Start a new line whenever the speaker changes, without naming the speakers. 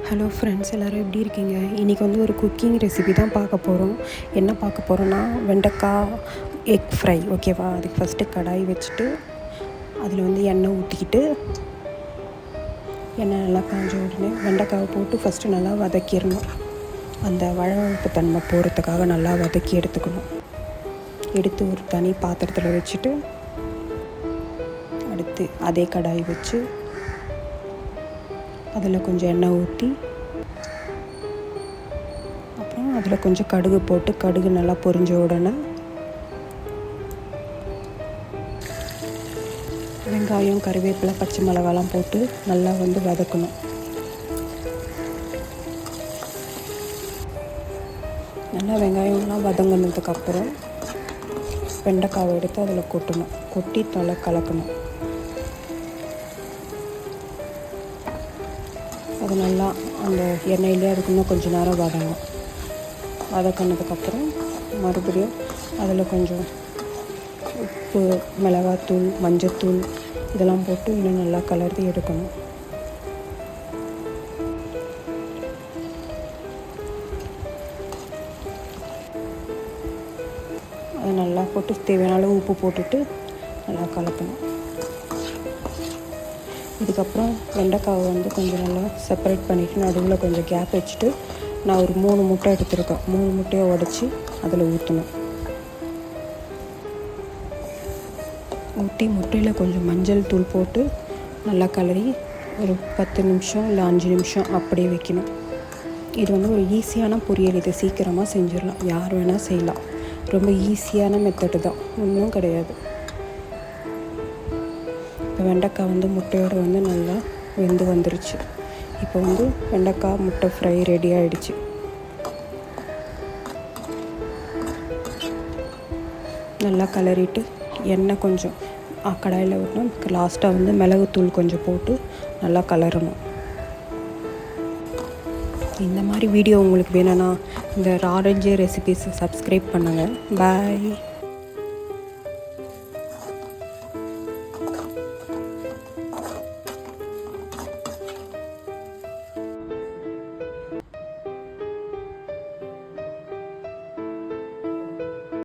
Hello friends, எல்லோரும் எப்படி இருக்கீங்க? இன்றைக்கி வந்து ஒரு குக்கிங் ரெசிபி தான் பார்க்க போகிறோம். என்ன பார்க்க போகிறோன்னா வெண்டைக்காய் எக் ஃப்ரை. ஓகேவா? அதுக்கு ஃபஸ்ட்டு கடாய் வச்சுட்டு அதில் வந்து எண்ணெய் ஊற்றிக்கிட்டு எண்ணெய் நல்லா காஞ்ச உடனே வெண்டைக்காவை போட்டு ஃபஸ்ட்டு நல்லா வதக்கிடணும். அந்த வழவழப்பு தன்மை போகிறதுக்காக நல்லா வதக்கி எடுத்துக்கணும். எடுத்து ஒரு தனி பாத்திரத்தில் வச்சுட்டு அடுத்து அதே கடாய் வச்சு அதில் கொஞ்சம் எண்ணெய் ஊற்றி அப்புறம் அதில் கொஞ்சம் கடுகு போட்டு கடுகு நல்லா பொரிஞ்ச உடனே வெங்காயம், கறிவேப்பிலை, பச்சை மிளகாலாம் போட்டு நல்லா வந்து வதக்கணும். நல்லா வெங்காயம்லாம் வதங்கினதுக்கப்புறம் வெண்டைக்காவை எடுத்து அதில் கொட்டணும். கொட்டி நல்லா கலக்கணும். அது நல்லா அந்த எண்ணெயிலே அதுக்கு இன்னும் கொஞ்சம் நேரம் வதக்கினதுக்கப்புறம் மறுபடியும் அதில் கொஞ்சம் உப்பு, மிளகாத்தூள், மஞ்சத்தூள் இதெல்லாம் போட்டு இன்னும் நல்லா கலர்த்தி எடுக்கணும். அதை நல்லா போட்டு தேவையான அளவு உப்பு போட்டுட்டு நல்லா கலக்கணும். இதுக்கப்புறம் வெண்டைக்காவை வந்து கொஞ்சம் நல்லா செப்பரேட் பண்ணிவிட்டு நடுவில் கொஞ்சம் கேப் வச்சுட்டு நான் ஒரு 3 முட்டை எடுத்துருக்கேன். 3 முட்டையை உடச்சி அதில் ஊற்றணும். ஊற்றி முட்டையில் கொஞ்சம் மஞ்சள் தூள் போட்டு நல்லா கலரி ஒரு 10 நிமிஷம் இல்லை 5 நிமிஷம் அப்படியே வைக்கணும். இது வந்து ஒரு ஈஸியான பொரியல். இதை சீக்கிரமாக செஞ்சிடலாம். யார் வேணால் செய்யலாம். ரொம்ப ஈஸியான மெத்தடு தான், ஒன்றும் கிடையாது. இப்போ வெண்டைக்காய் வந்து முட்டையோடு வந்து நல்லா வெந்து வந்துருச்சு. இப்போ வந்து வெண்டைக்காய் முட்டை ஃப்ரை ரெடி ஆகிடுச்சு. நல்லா கலரிட்டு எண்ணெய் கொஞ்சம் கடாயில் விட்டோம். லாஸ்ட்டாக வந்து மிளகுத்தூள் கொஞ்சம் போட்டு நல்லா கலரணும். இந்த மாதிரி வீடியோ உங்களுக்கு வேணும்னா இந்த ஆரஞ்சு ரெசிபீஸை சப்ஸ்கிரைப் பண்ணுங்கள். பாய்.